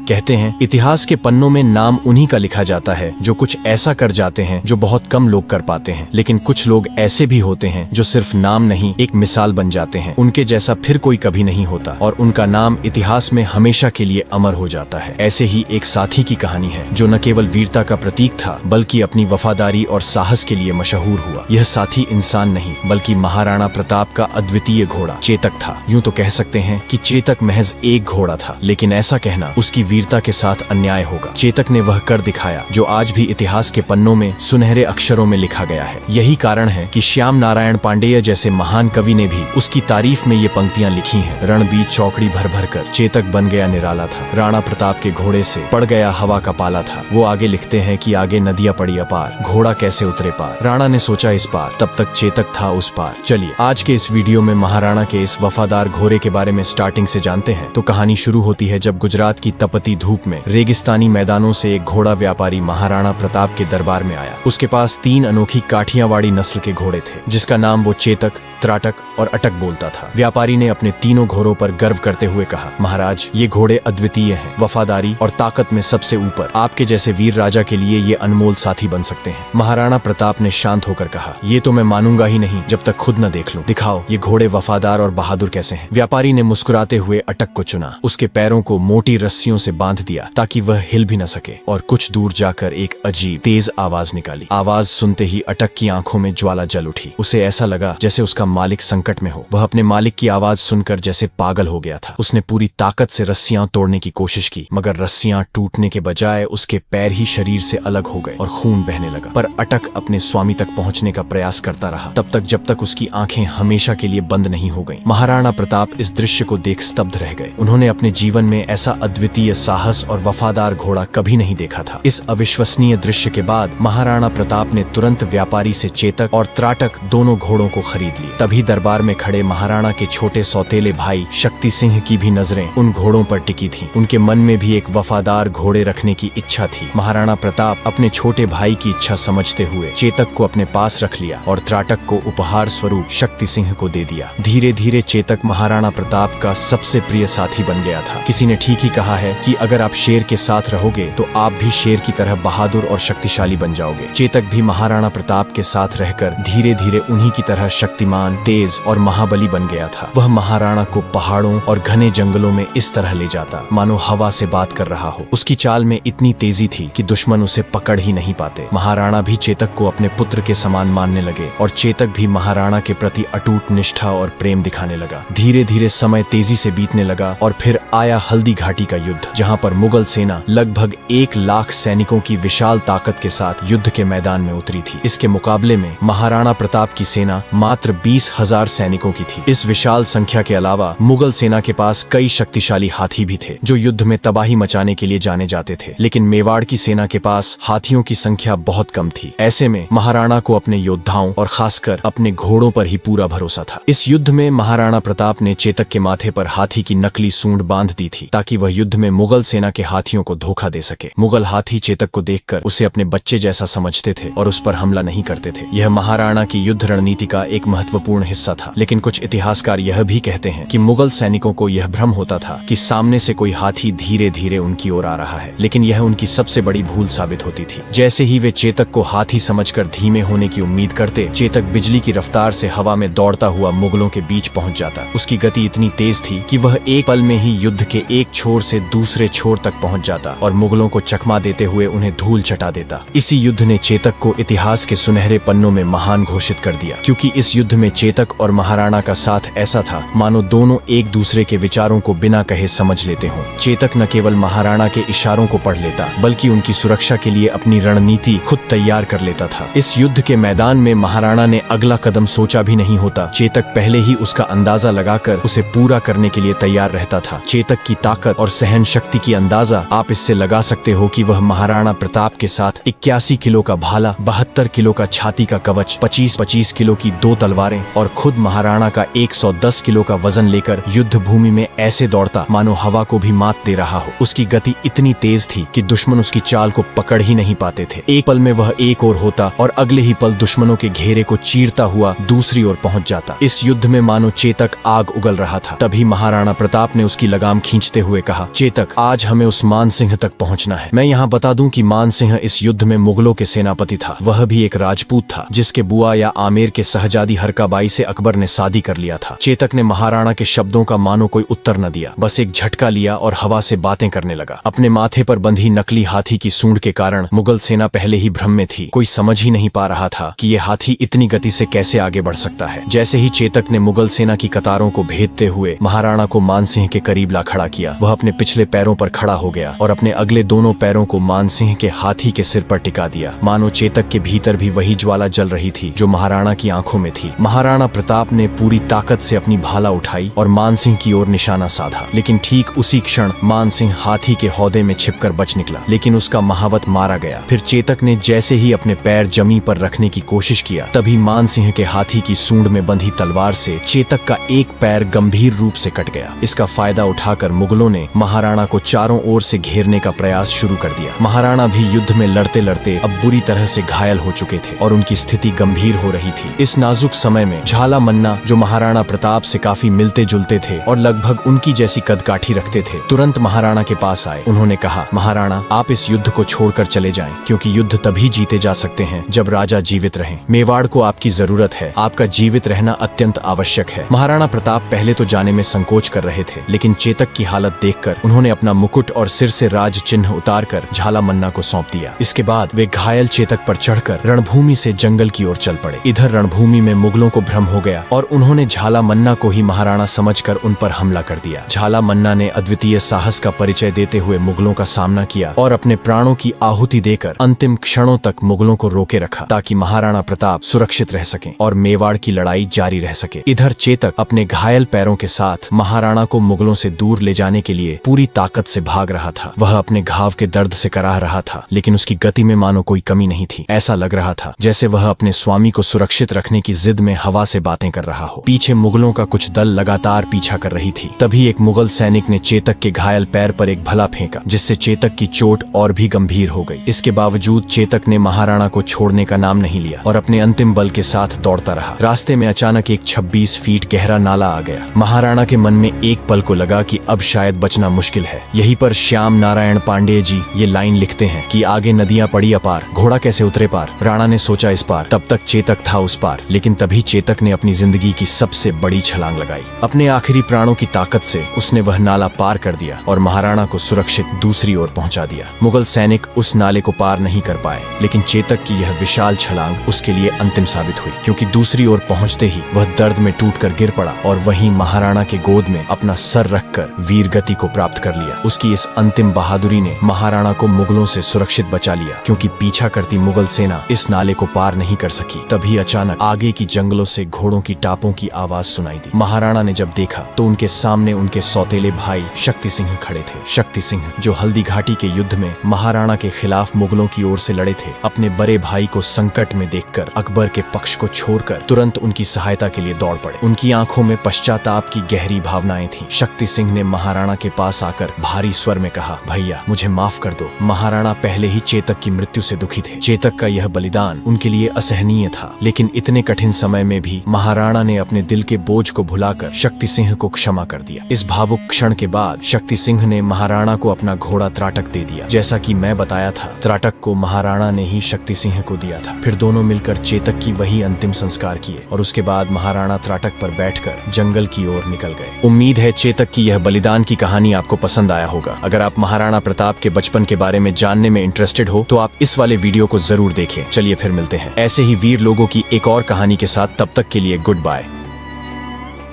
कहते हैं इतिहास के पन्नों में नाम उन्हीं का लिखा जाता है जो कुछ ऐसा कर जाते हैं जो बहुत कम लोग कर पाते हैं, लेकिन कुछ लोग ऐसे भी होते हैं जो सिर्फ नाम नहीं एक मिसाल बन जाते हैं। उनके जैसा फिर कोई कभी नहीं होता और उनका नाम इतिहास में हमेशा के लिए अमर हो जाता है। ऐसे ही एक साथी की कहानी है जो न केवल वीरता का प्रतीक था बल्कि अपनी वफादारी और साहस के लिए मशहूर हुआ। यह साथी इंसान नहीं बल्कि महाराणा प्रताप का अद्वितीय घोड़ा चेतक था। यूं तो कह सकते हैं कि चेतक महज एक घोड़ा था, लेकिन ऐसा कहना उसकी वीरता के साथ अन्याय होगा। चेतक ने वह कर दिखाया जो आज भी इतिहास के पन्नों में सुनहरे अक्षरों में लिखा गया है। यही कारण है कि श्याम नारायण पांडेय जैसे महान कवि ने भी उसकी तारीफ में ये पंक्तियां लिखी हैं। रणबीर चौकड़ी भर भर कर चेतक बन गया निराला था, राणा प्रताप के घोड़े से पड़ गया हवा का पाला था। वो आगे लिखते हैं कि आगे नदियां पड़ी अपार, घोड़ा कैसे उतरे पार, राणा ने सोचा इस पार, तब तक चेतक था उस पार। चलिए आज के इस वीडियो में महाराणा के इस वफादार घोड़े के बारे में स्टार्टिंग से जानते हैं। तो कहानी शुरू होती है जब गुजरात की तपती धूप में रेगिस्तानी मैदानों से एक घोड़ा व्यापारी महाराणा प्रताप के दरबार में आया। उसके पास 3 अनोखी काठियावाड़ी नस्ल के घोड़े थे जिसका नाम वो चेतक, त्राटक और अटक बोलता था। व्यापारी ने अपने तीनों घोड़ों पर गर्व करते हुए कहा, महाराज ये घोड़े अद्वितीय हैं, वफादारी और ताकत में सबसे ऊपर। आपके जैसे वीर राजा के लिए ये अनमोल साथी बन सकते हैं। महाराणा प्रताप ने शांत होकर कहा, ये तो मैं मानूंगा ही नहीं जब तक खुद न देख लूं। दिखाओ ये घोड़े वफादार और बहादुर कैसे हैं। व्यापारी ने मुस्कुराते हुए अटक को चुना। उसके पैरों को मोटी रस्सियों से बांध दिया ताकि वह हिल भी न सके और कुछ दूर जाकर एक अजीब तेज आवाज निकाली। आवाज सुनते ही अटक की आंखों में ज्वाला जल उठी। उसे ऐसा लगा जैसे उसका मालिक संकट में हो। वह अपने मालिक की आवाज सुनकर जैसे पागल हो गया था। उसने पूरी ताकत से रस्सियां तोड़ने की कोशिश की मगर रस्सियां टूटने के बजाय उसके पैर ही शरीर से अलग हो गए और खून बहने लगा। पर अटक अपने स्वामी तक पहुंचने का प्रयास करता रहा तब तक जब तक उसकी आंखें हमेशा के लिए बंद नहीं हो गईं। महाराणा प्रताप इस दृश्य को देख स्तब्ध रह गए। उन्होंने अपने जीवन में ऐसा अद्वितीय साहस और वफादार घोड़ा कभी नहीं देखा था। इस अविश्वसनीय दृश्य के बाद महाराणा प्रताप ने तुरंत व्यापारी से चेतक और त्राटक दोनों घोड़ों को खरीद लिए। तभी दरबार में खड़े महाराणा के छोटे सौतेले भाई शक्ति सिंह की भी नजरें उन घोड़ों पर टिकी थीं। उनके मन में भी एक वफादार घोड़े रखने की इच्छा थी। महाराणा प्रताप अपने छोटे भाई की इच्छा समझते हुए चेतक को अपने पास रख लिया और त्राटक को उपहार स्वरूप शक्ति सिंह को दे दिया। धीरे धीरे चेतक महाराणा प्रताप का सबसे प्रिय साथी बन गया था। किसी ने ठीक ही कहा है कि अगर आप शेर के साथ रहोगे तो आप भी शेर की तरह बहादुर और शक्तिशाली बन जाओगे। चेतक भी महाराणा प्रताप के साथ रहकर धीरे धीरे उन्हीं की तरह शक्तिमान, तेज और महाबली बन गया था। वह महाराणा को पहाड़ों और घने जंगलों में इस तरह ले जाता मानो हवा से बात कर रहा हो। उसकी चाल में इतनी तेजी थी कि दुश्मन उसे पकड़ ही नहीं पाते। महाराणा भी चेतक को अपने पुत्र के समान मानने लगे और चेतक भी महाराणा के प्रति अटूट निष्ठा और प्रेम दिखाने लगा। धीरे धीरे समय तेजी से बीतने लगा और फिर आया हल्दी घाटी का युद्ध, जहां पर मुगल सेना लगभग 1 लाख सैनिकों की विशाल ताकत के साथ युद्ध के मैदान में उतरी थी। इसके मुकाबले में महाराणा प्रताप की सेना मात्र 20,000 सैनिकों की थी। इस विशाल संख्या के अलावा मुगल सेना के पास कई शक्तिशाली हाथी भी थे जो युद्ध में तबाही मचाने के लिए जाने जाते थे, लेकिन मेवाड़ की सेना के पास हाथियों की संख्या बहुत कम थी। ऐसे में महाराणा को अपने योद्धाओं और खासकर अपने घोड़ों पर ही पूरा भरोसा था। इस युद्ध में महाराणा प्रताप ने चेतक के माथे पर हाथी की नकली सूंड बांध दी थी ताकि वह युद्ध में मुगल सेना के हाथियों को धोखा दे सके। मुगल हाथी चेतक को देखकर उसे अपने बच्चे जैसा समझते थे और उस पर हमला नहीं करते थे। यह महाराणा की युद्ध रणनीति का एक महत्वपूर्ण हिस्सा था, लेकिन कुछ इतिहासकार यह भी कहते हैं कि मुगल सैनिकों को यह भ्रम होता था कि सामने से कोई हाथी धीरे धीरे उनकी ओर आ रहा है, लेकिन यह उनकी सबसे बड़ी भूल साबित होती थी। जैसे ही वे चेतक को हाथी समझकर धीमे होने की उम्मीद करते, चेतक बिजली की रफ्तार से हवा में दौड़ता हुआ मुगलों के बीच पहुंच जाता। उसकी गति इतनी तेज थी कि वह एक पल में ही युद्ध के एक छोर से दूसरे छोर तक पहुंच जाता और मुगलों को चकमा देते हुए उन्हें धूल चटा देता। इसी युद्ध ने चेतक को इतिहास के सुनहरे पन्नों में महान घोषित कर दिया, क्योंकि इस युद्ध में चेतक और महाराणा का साथ ऐसा था मानो दोनों एक दूसरे के विचारों को बिना कहे समझ लेते हों। चेतक न केवल महाराणा के इशारों को पढ़ लेता बल्कि उनकी सुरक्षा के लिए अपनी रणनीति खुद तैयार कर लेता था। इस युद्ध के मैदान में महाराणा ने अगला कदम सोचा भी नहीं होता, चेतक पहले ही उसका अंदाजा लगाकर उसे पूरा करने के लिए तैयार रहता था। चेतक की ताकत और सहन शक्ति की अंदाजा आप इससे लगा सकते हो कि वह महाराणा प्रताप के साथ 81 किलो का भाला, 72 किलो का छाती का कवच, 25-25 किलो की 2 तलवारें और खुद महाराणा का 110 किलो का वजन लेकर युद्ध भूमि में ऐसे दौड़ता मानो हवा को भी मात दे रहा हो। उसकी गति इतनी तेज थी कि दुश्मन उसकी चाल को पकड़ ही नहीं पाते थे। एक पल में वह एक ओर होता और अगले ही पल दुश्मनों के घेरे को चीरता हुआ दूसरी ओर पहुंच जाता। इस युद्ध में मानो चेतक आग उगल रहा था। तभी महाराणा प्रताप ने उसकी लगाम खींचते हुए कहा, चेतक आज हमें उस मान सिंह तक पहुंचना है। मैं यहाँ बता दूं कि मान सिंह इस युद्ध में मुगलों के सेनापति था। वह भी एक राजपूत था जिसके बुआ या आमेर के सहजादी हरकाबाई से अकबर ने शादी कर लिया था। चेतक ने महाराणा के शब्दों का मानो कोई उत्तर न दिया, बस एक झटका लिया और हवा से बातें करने लगा। अपने माथे पर बंधी नकली हाथी की सूंड के कारण मुगल सेना पहले ही भ्रम में थी। कोई समझ ही नहीं पा रहा था कि ये हाथी इतनी गति से कैसे आगे बढ़ सकता है। जैसे ही चेतक ने मुगल सेना की कतारों को भेदते हुए महाराणा को मान सिंह के करीब ला खड़ा किया, वह अपने पिछले पैरों पर खड़ा हो गया और अपने अगले दोनों पैरों को मान सिंह के हाथी के सिर पर टिका दिया। मानो चेतक के भीतर भी वही ज्वाला जल रही थी जो महाराणा की आंखों में थी। महाराणा प्रताप ने पूरी ताकत से अपनी भाला उठाई और मान सिंह की ओर निशाना साधा, लेकिन ठीक उसी क्षण मान सिंह हाथी के हौदे में छिपकर बच निकला, लेकिन उसका महावत मारा गया। फिर चेतक ने जैसे ही अपने पैर जमी पर रखने की कोशिश किया, तभी मान सिंह के हाथी की सूंड में बंधी तलवार से चेतक का एक पैर गंभीर रूप से कट गया। इसका फायदा उठाकर मुगलों ने महाराणा को चारों ओर से घेरने का प्रयास शुरू कर दिया। महाराणा भी युद्ध में लड़ते लड़ते अब बुरी तरह से घायल हो चुके थे और उनकी स्थिति गंभीर हो रही थी। इस नाजुक समय में झाला मन्ना, जो महाराणा प्रताप से काफी मिलते जुलते थे और लगभग उनकी जैसी कदकाठी रखते थे, तुरंत महाराणा के पास आए। उन्होंने कहा, महाराणा, आप इस युद्ध को छोड़कर चले जाएं, क्योंकि युद्ध तभी जीते जा सकते हैं जब राजा जीवित रहें। मेवाड़ को आपकी जरूरत है, आपका जीवित रहना अत्यंत आवश्यक है। महाराणा प्रताप पहले तो जाने में संकोच कर रहे थे, लेकिन चेतक की हालत देखकर उन्होंने अपना मुकुट और सिर से राज चिन्ह उतारकर झाला मन्ना को सौंप दिया। इसके बाद वे घायल चेतक पर चढ़कर रणभूमि से जंगल की ओर चल पड़े। इधर रणभूमि में मुगलों को भ्रम हो गया और उन्होंने झाला मन्ना को ही महाराणा समझकर उन पर हमला कर दिया। झाला मन्ना ने अद्वितीय साहस का परिचय देते हुए मुगलों का सामना किया और अपने प्राणों की आहुति देकर अंतिम क्षणों तक मुगलों को रोके रखा, ताकि महाराणा प्रताप सुरक्षित रह सकें और मेवाड़ की लड़ाई जारी रह सके। इधर चेतक अपने घायल पैरों के साथ महाराणा को मुगलों से दूर ले जाने के लिए पूरी ताकत से भाग रहा था। वह अपने घाव के दर्द से कराह रहा था, लेकिन उसकी गति में मानो कोई कमी नहीं थी। ऐसा लग रहा था जैसे वह अपने स्वामी को सुरक्षित रखने की जिद में हवा से बातें कर रहा हो। पीछे मुगलों का कुछ दल लगातार पीछा कर रही थी। तभी एक मुगल सैनिक ने चेतक के घायल पैर पर एक भला फेंका, जिससे चेतक की चोट और भी गंभीर हो गई। इसके बावजूद चेतक ने महाराणा को छोड़ने का नाम नहीं लिया और अपने अंतिम बल के साथ दौड़ता रहा। रास्ते में अचानक एक 26 फीट गहरा नाला आ गया। महाराणा के मन में एक पल को लगा कि अब शायद बचना मुश्किल है। यहीं पर श्याम नारायण पांडेय जी ये लाइन लिखते हैं कि आगे नदियां पड़ी अपार, घोड़ा कैसे उतरे पार। राणा ने सोचा इस पार, तब तक चेतक था उस पार, लेकिन तभी चेतक ने अपनी जिंदगी की सबसे बड़ी छलांग लगाई। अपने आखिरी प्राणों की ताकत से उसने वह नाला पार कर दिया और महाराणा को सुरक्षित दूसरी ओर पहुंचा दिया। मुगल सैनिक उस नाले को पार नहीं कर पाए, लेकिन चेतक की यह विशाल छलांग उसके लिए अंतिम साबित हुई, क्योंकि दूसरी ओर पहुंचते ही वह दर्द में टूटकर गिर पड़ा और वहीं महाराणा के गोद में अपना सर रखकर वीर गति को प्राप्त कर लिया। उसकी इस अंतिम बहादुरी ने महाराणा को मुगलों से सुरक्षित बचा लिया, क्योंकि पीछा करती मुगल सेना इस नाले को पार नहीं कर सकी। तभी अचानक आगे की जंगलों से घोड़ों की टापों की आवाज सुनाई दी। महाराणा ने जब देखा तो उनके सामने उनके सौतेले भाई शक्ति सिंह खड़े थे। शक्ति सिंह, जो हल्दी घाटी के युद्ध में महाराणा के खिलाफ मुगलों की ओर से लड़े थे, अपने बड़े भाई को संकट में देखकर अकबर के पक्ष को छोड़कर तुरंत उनकी सहायता के लिए दौड़ पड़े। उनकी आंखों में पश्चाताप की गहरी भावनाएं थीं। शक्ति सिंह ने महाराणा के पास आकर भारी स्वर में कहा, भैया मुझे माफ कर दो। महाराणा पहले ही चेतक की मृत्यु से दुखी थे। चेतक का यह बलिदान उनके लिए असहनीय था, लेकिन इतने कठिन समय में भी महाराणा ने अपने दिल के बोझ को भुलाकर शक्ति सिंह को क्षमा कर दिया। इस भावुक क्षण के बाद शक्ति सिंह ने महाराणा को अपना घोड़ा त्राटक दे दिया। जैसा कि मैं बताया था, त्राटक को महाराणा ने ही शक्ति सिंह को दिया था। फिर दोनों मिलकर चेतक की वही अंतिम संस्कार किए और उसके बाद महाराणा त्राटक पर बैठकर जंगल की ओर निकल गए। उम्मीद है चेतक की यह बलिदान की कहानी आपको पसंद आया होगा। अगर आप महाराणा प्रताप के बचपन के बारे में जानने में इंटरेस्टेड हो तो आप इस वाले वीडियो को जरूर देखें। चलिए फिर मिलते हैं ऐसे ही वीर लोगों की एक और कहानी के साथ। तब तक के लिए गुड बाय।